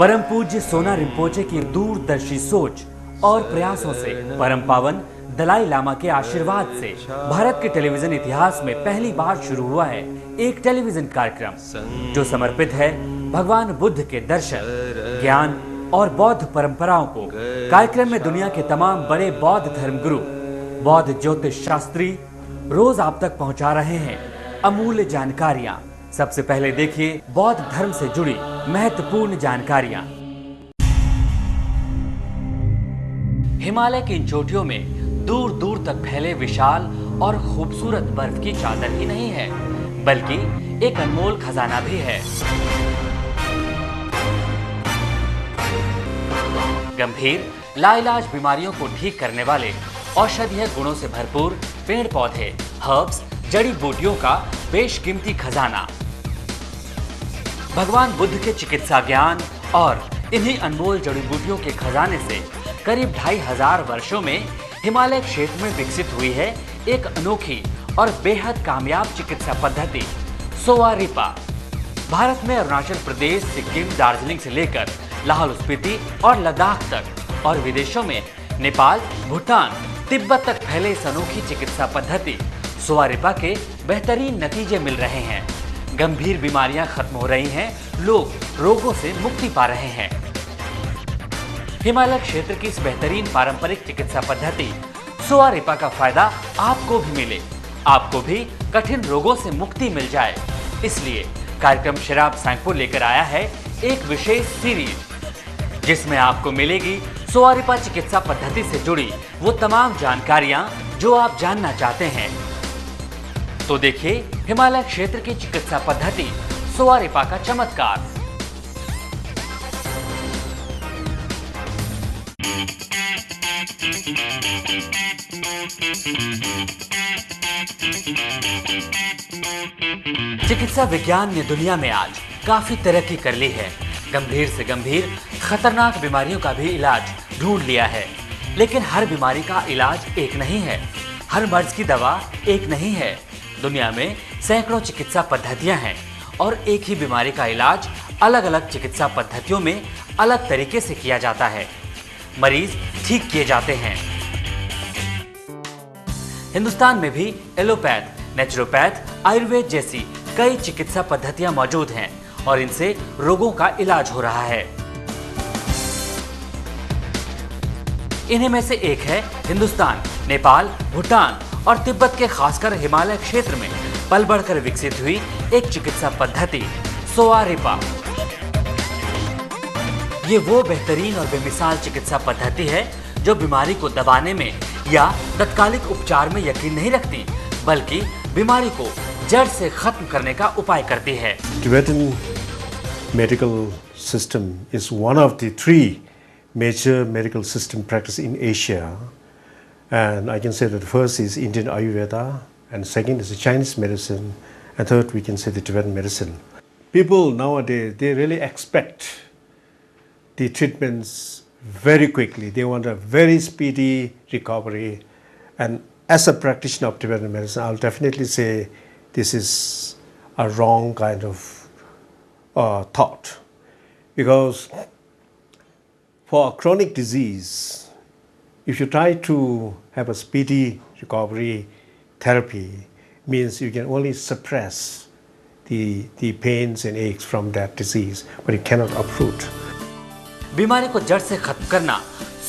परम पूज्य सोना रिम्पोचे की दूरदर्शी सोच और प्रयासों से परम पावन दलाई लामा के आशीर्वाद से भारत के टेलीविजन इतिहास में पहली बार शुरू हुआ है एक टेलीविजन कार्यक्रम जो समर्पित है भगवान बुद्ध के दर्शन, ज्ञान और बौद्ध परंपराओं को। कार्यक्रम में दुनिया के तमाम बड़े बौद्ध धर्मगुरु, बौद्ध ज्योतिष शास्त्री रोज आप तक पहुंचा रहे हैं अमूल्य जानकारियां। सबसे पहले देखिए बौद्ध धर्म से जुड़ी महत्वपूर्ण जानकारियां। हिमालय की इन चोटियों में दूर दूर तक फैले विशाल और खूबसूरत बर्फ की चादर ही नहीं है, बल्कि एक अनमोल खजाना भी है। गंभीर लाइलाज बीमारियों को ठीक करने वाले औषधीय गुणों से भरपूर पेड़ पौधे, हर्ब्स, जड़ी बूटियों का बेशकीमती खजाना। भगवान बुद्ध के चिकित्सा ज्ञान और इन्हीं अनमोल जड़ी बूटियों के खजाने से करीब 2500 वर्षों में हिमालय क्षेत्र में विकसित हुई है एक अनोखी और बेहद कामयाब चिकित्सा पद्धति सोवा रिपा। भारत में अरुणाचल प्रदेश, सिक्किम, दार्जिलिंग से लेकर लाहौल स्पीति और लद्दाख तक और विदेशों में नेपाल, भूटान, तिब्बत तक फैले इस अनोखी चिकित्सा पद्धति सोवा रिपा के बेहतरीन नतीजे मिल रहे हैं। गंभीर बीमारियां खत्म हो रही हैं, लोग रोगों से मुक्ति पा रहे हैं। हिमालय क्षेत्र की इस बेहतरीन पारंपरिक चिकित्सा पद्धति सोवा रिपा का फायदा आपको भी मिले, आपको भी कठिन रोगों से मुक्ति मिल जाए। इसलिए कार्यक्रम शराब सांगपो लेकर आया है एक विशेष सीरीज जिसमें आपको मिलेगी सोवा रिपा चिकित्सा पद्धति से जुड़ी वो तमाम जानकारियां जो आप जानना चाहते हैं। तो देखिए हिमालय क्षेत्र की चिकित्सा पद्धति सोवा रिपा का चमत्कार। चिकित्सा विज्ञान ने दुनिया में आज काफी तरक्की कर ली है। गंभीर से गंभीर खतरनाक बीमारियों का भी इलाज ढूंढ लिया है, लेकिन हर बीमारी का इलाज एक नहीं है, हर मर्ज की दवा एक नहीं है। दुनिया में सैकड़ों चिकित्सा पद्धतियां हैं और एक ही बीमारी का इलाज अलग अलग चिकित्सा पद्धतियों में अलग तरीके से किया जाता है। मरीज ठीक किए जाते हैं। हिंदुस्तान में भी एलोपैथ, नेचुरोपैथ, आयुर्वेद जैसी कई चिकित्सा पद्धतियां मौजूद हैं और इनसे रोगों का इलाज हो रहा है। इन्हीं में से एक है हिंदुस्तान, नेपाल, भूटान और तिब्बत के खासकर हिमालय क्षेत्र में पल बढ़कर विकसित हुई एक चिकित्सा पद्धति सोवा रिपा। ये वो बेहतरीन और बेमिसाल चिकित्सा पद्धति है जो बीमारी को दबाने में या तत्कालिक उपचार में यकीन नहीं रखती, बल्कि बीमारी को जड़ से खत्म करने का उपाय करती है। Tibetan medical system is one of the three major medical system practice in Asia, and I can say that the first is Indian Ayurveda, and second is the Chinese medicine, and third we can say the Tibetan medicine. People nowadays, they really expect the treatments very quickly. They want a very speedy recovery, and as a practitioner of Tibetan medicine, I'll definitely say this is a wrong kind of thought, because for a chronic disease, if you try to have a speedy recovery, therapy means you can only suppress the pains and aches from that disease, but it cannot uproot. बीमारी को जड़ से खत्म करना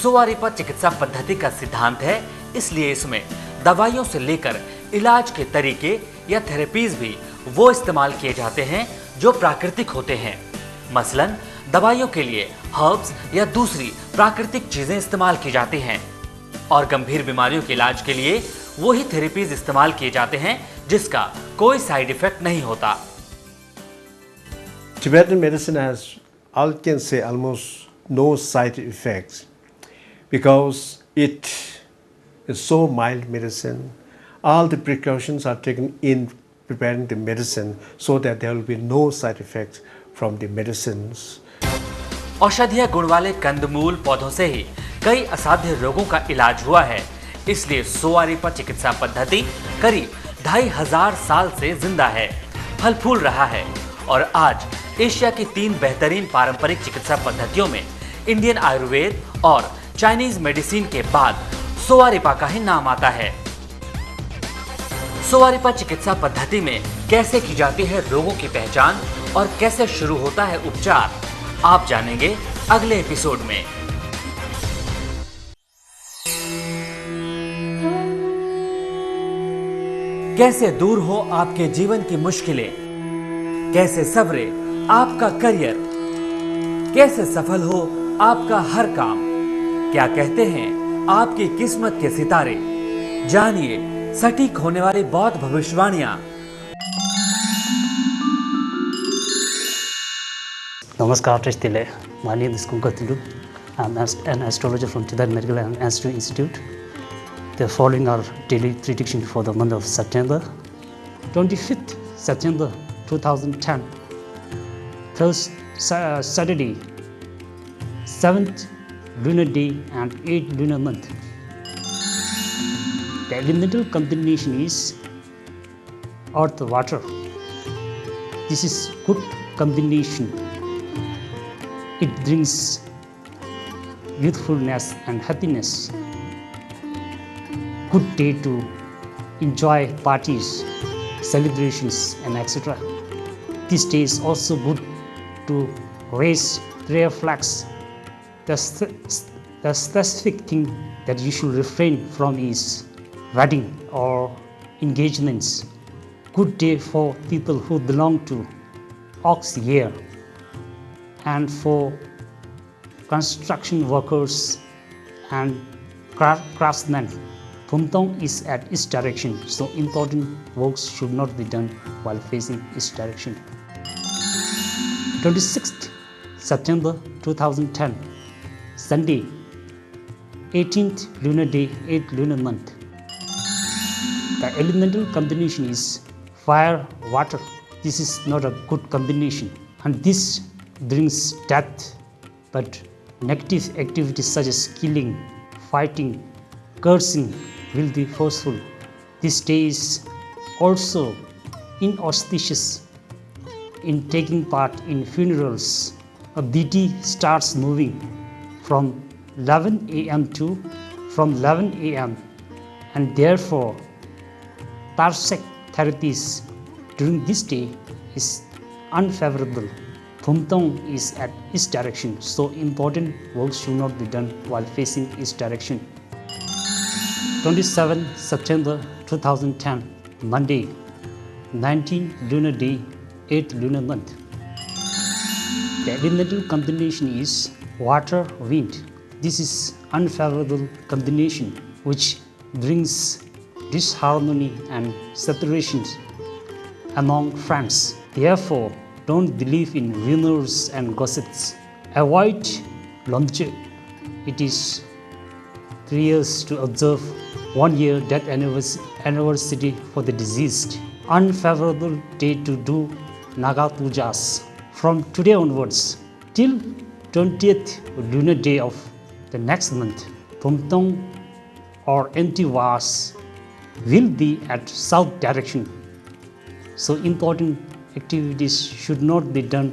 सोवा रिपा चिकित्सा पद्धति का सिद्धांत है। इसलिए इसमें दवाइयों से लेकर इलाज के तरीके या थेरेपीज भी वो इस्तेमाल किए जाते हैं जो प्राकृतिक होते हैं। मसलन दवाइयों के लिए हर्ब्स या दूसरी प्राकृतिक चीजें इस्तेमाल की जाती हैं और गंभीर बीमारियों के इलाज के लिए वही थेरेपीज इस्तेमाल किए जाते हैं जिसका कोई साइड इफेक्ट नहीं होता। Tibetan medicine has, I can say, almost no side effects because it is so mild medicine. All the precautions are taken in preparing the medicine so that there will be no side effects from the medicines. औषधीय गुण वाले कंदमूल पौधों से ही कई असाध्य रोगों का इलाज हुआ है। इसलिए सोवा रिपा चिकित्सा पद्धति करीब 2500 साल से जिंदा है, फल फूल रहा है और आज एशिया की 3 बेहतरीन पारंपरिक चिकित्सा पद्धतियों में इंडियन आयुर्वेद और चाइनीज मेडिसिन के बाद सोवा का ही नाम आता है। सोवा चिकित्सा पद्धति में कैसे की जाती है रोगों की पहचान और कैसे शुरू होता है उपचार, आप जानेंगे अगले एपिसोड में। कैसे दूर हो आपके जीवन की मुश्किलें, कैसे सवरे आपका करियर, कैसे सफल हो आपका हर काम, क्या कहते हैं आपकी किस्मत के सितारे, जानिए सटीक होने वाली बौद्ध भविष्यवाणियां। Namaskar, Trishtile. My name is Kunkatilu. I'm an astrologer from Tibet Medical and Astro Institute. The following are daily prediction for the month of September. 25th September 2010, Saturday, 7th lunar day and 8th lunar month. The elemental combination is earth water. This is good combination. It brings youthfulness and happiness. Good day to enjoy parties, celebrations and etc. This day is also good to raise prayer flags. The specific thing that you should refrain from is wedding or engagements. Good day for people who belong to ox year. And for construction workers and craftsmen, Pumtong is at east direction, so important works should not be done while facing east direction. 26th September 2010, Sunday, 18th lunar day, 8th lunar month. The elemental combination is fire, water. This is not a good combination, and this brings death, but negative activities such as killing, fighting, cursing will be forceful. This day is also inauspicious in taking part in funerals. A BT starts moving from 11 a.m. and therefore parsec therapies during this day is unfavorable. Pumtong is at east direction, so important works should not be done while facing east direction. 27 September 2010, Monday, 19 lunar day, 8th lunar month. The elemental combination is water, wind. This is unfavorable combination which brings disharmony and separations among friends. Therefore, don't believe in rumors and gossips. Avoid Lomche. It is 3 years to observe 1 year death anniversary for the deceased. Unfavorable day to do Naga Pujas. From today onwards till 20th lunar day of the next month, Pumtong or empty vase will be at south direction. So important activities should not be done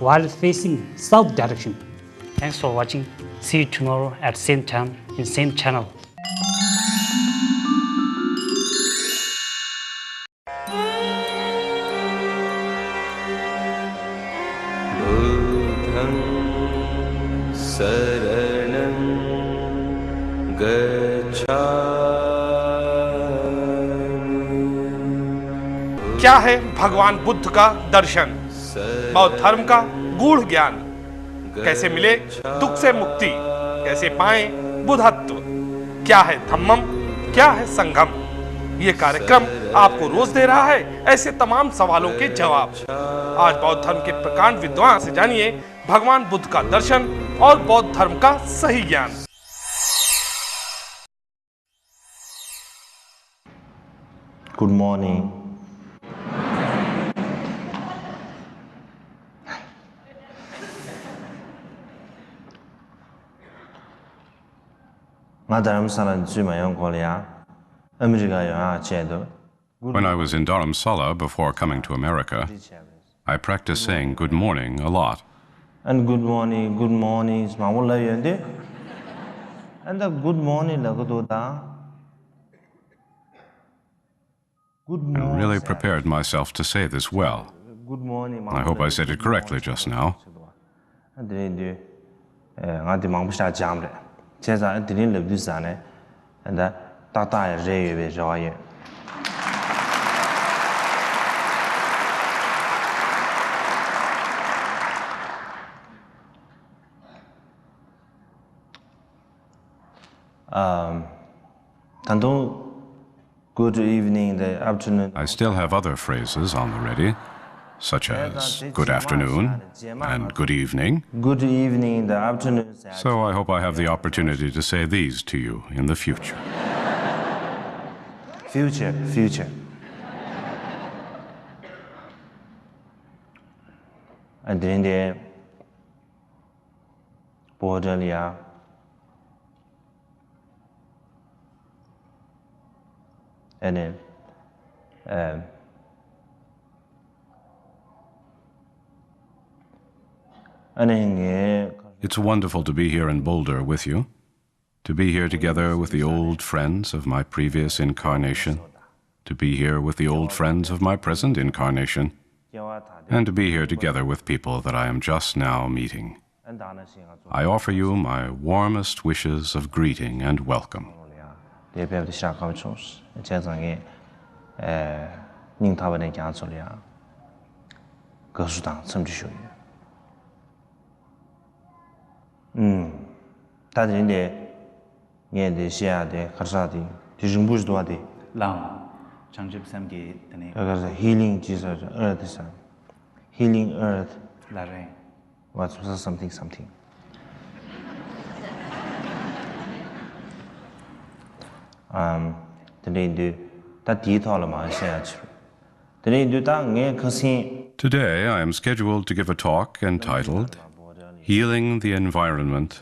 while facing south direction. Thanks for watching. See you tomorrow at same time in same channel. Buddham saranam gacchami. क्या है भगवान बुद्ध का दर्शन, बौद्ध धर्म का गूढ़ ज्ञान, कैसे मिले दुख से मुक्ति, कैसे पाए बुद्धत्व, क्या है धम्मम, क्या है संगम। ये कार्यक्रम आपको रोज दे रहा है ऐसे तमाम सवालों के जवाब। आज बौद्ध धर्म के प्रकांड विद्वान से जानिए भगवान बुद्ध का दर्शन और बौद्ध धर्म का सही ज्ञान। Good morning. When I was in Dharamsala before coming to America, I practice saying good morning a lot. And good morning is mamula yende. And the good morning lagoda. Good I morning. really prepared myself to say this well. Good morning. I hope I said it correctly just now. And then I the mambusa jamre. Chesa and didn't live this ane. And the tata re joy. Tanto good evening, the afternoon. I still have other phrases on the ready, such as good afternoon and good evening. Good evening, the afternoon. So I hope I have the opportunity to say these to you in the future. Future. And then the border, and then It's wonderful to be here in Boulder with you, to be here together with the old friends of my previous incarnation, to be here with the old friends of my present incarnation, and to be here together with people that I am just now meeting. I offer you my warmest wishes of greeting and welcome. Healing Jesus, earth, healing earth. What's something? Today do that detail ma Today do that nge kasi. Today I am scheduled to give a talk entitled Healing the Environment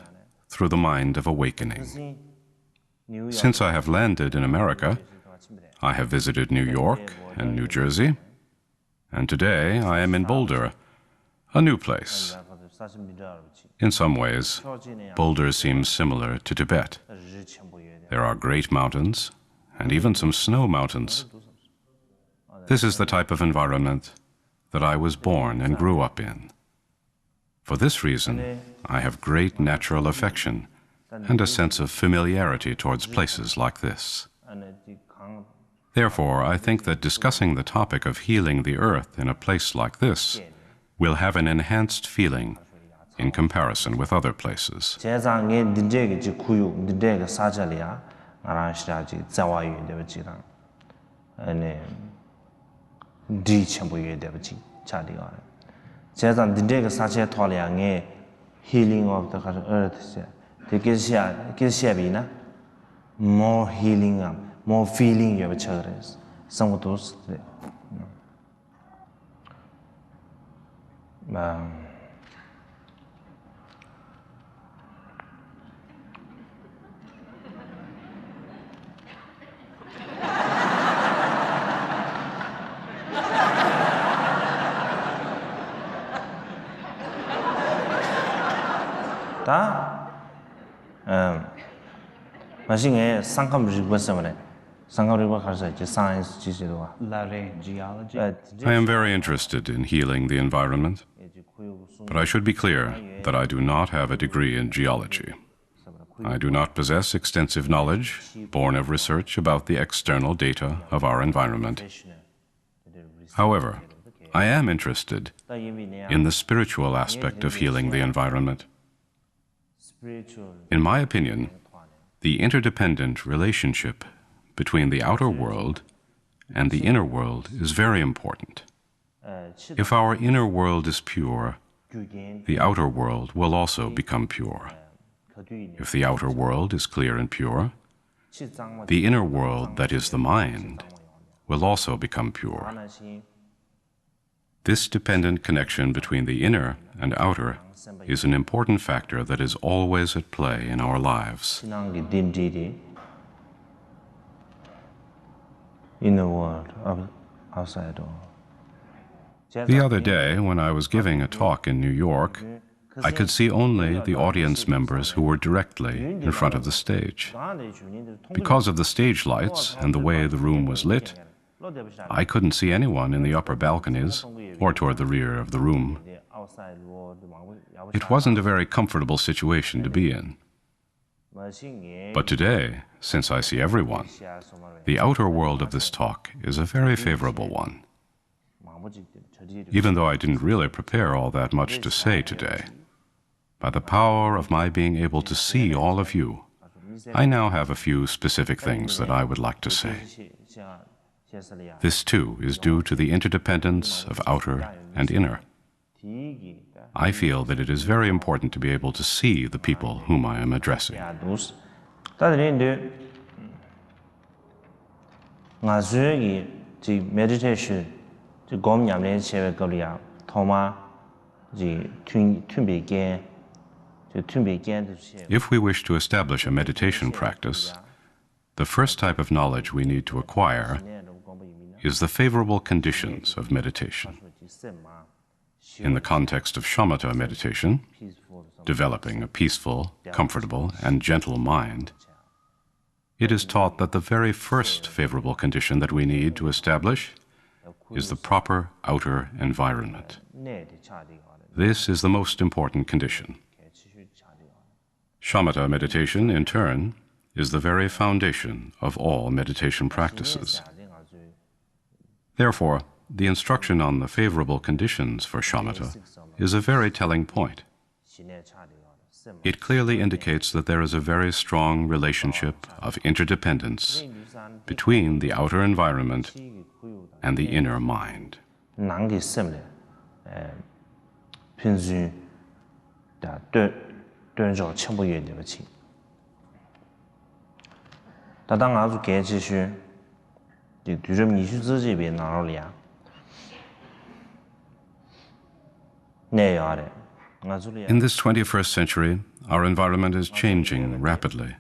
Through the Mind of Awakening. Since I have landed in America, I have visited New York and New Jersey, and today I am in Boulder, a new place. In some ways, Boulder seems similar to Tibet. There are great mountains, and even some snow mountains. This is the type of environment that I was born and grew up in. For this reason, I have great natural affection and a sense of familiarity towards places like this. Therefore, I think that discussing the topic of healing the earth in a place like this will have an enhanced feeling in comparison with other places. Healing of the earth. More healing, more feeling you have children. Some of those. Machine Sankam Rigbasamane. Sankam Rigbasa, science, geology. I am very interested in healing the environment, but I should be clear that I do not have a degree in geology. I do not possess extensive knowledge, born of research about the external data of our environment. However, I am interested in the spiritual aspect of healing the environment. In my opinion, the interdependent relationship between the outer world and the inner world is very important. If our inner world is pure, the outer world will also become pure. If the outer world is clear and pure, the inner world, that is the mind, will also become pure. This dependent connection between the inner and outer is an important factor that is always at play in our lives. In the world outside, The other day, when I was giving a talk in New York, I could see only the audience members who were directly in front of the stage. Because of the stage lights and the way the room was lit, I couldn't see anyone in the upper balconies or toward the rear of the room. It wasn't a very comfortable situation to be in. But today, since I see everyone, the outer world of this talk is a very favorable one. Even though I didn't really prepare all that much to say today, by the power of my being able to see all of you, I now have a few specific things that I would like to say. This too is due to the interdependence of outer and inner. I feel that it is very important to be able to see the people whom I am addressing. If we wish to establish a meditation practice, the first type of knowledge we need to acquire is the favorable conditions of meditation. In the context of shamatha meditation, developing a peaceful, comfortable, and gentle mind, it is taught that the very first favorable condition that we need to establish is the proper outer environment. This is the most important condition. Shamatha meditation, in turn, is the very foundation of all meditation practices. Therefore, the instruction on the favorable conditions for shamatha is a very telling point. It clearly indicates that there is a very strong relationship of interdependence between the outer environment and the inner mind. In this 21st century, our environment is changing rapidly.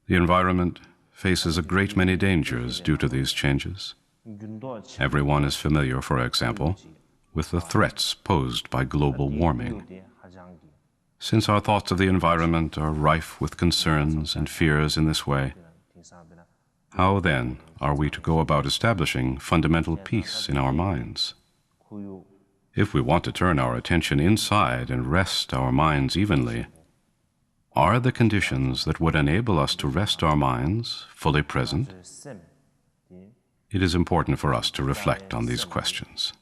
The environment faces a great many dangers due to these changes. Everyone is familiar, for example, with the threats posed by global warming. Since our thoughts of the environment are rife with concerns and fears in this way, how then are we to go about establishing fundamental peace in our minds? If we want to turn our attention inside and rest our minds evenly, are the conditions that would enable us to rest our minds fully present? It is important for us to reflect on these questions.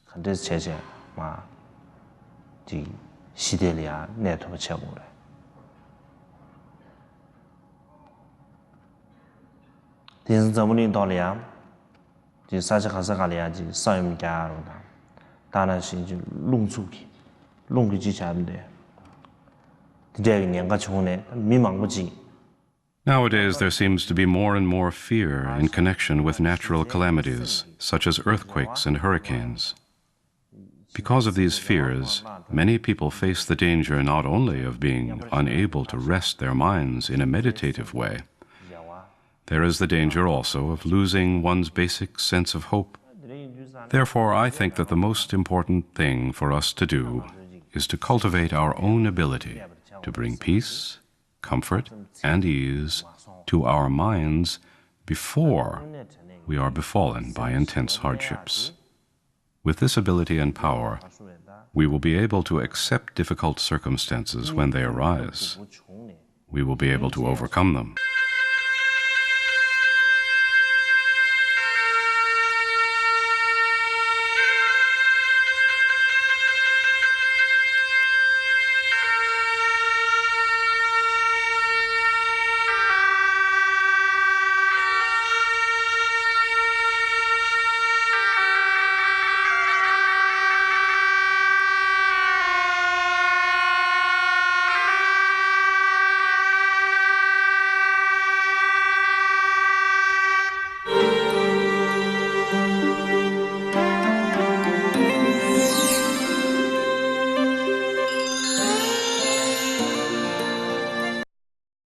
Nowadays, there seems to be more and more fear in connection with natural calamities, such as earthquakes and hurricanes. Because of these fears, many people face the danger not only of being unable to rest their minds in a meditative way, there is the danger also of losing one's basic sense of hope. Therefore, I think that the most important thing for us to do is to cultivate our own ability to bring peace, comfort, and ease to our minds before we are befallen by intense hardships. With this ability and power, we will be able to accept difficult circumstances when they arise. We will be able to overcome them.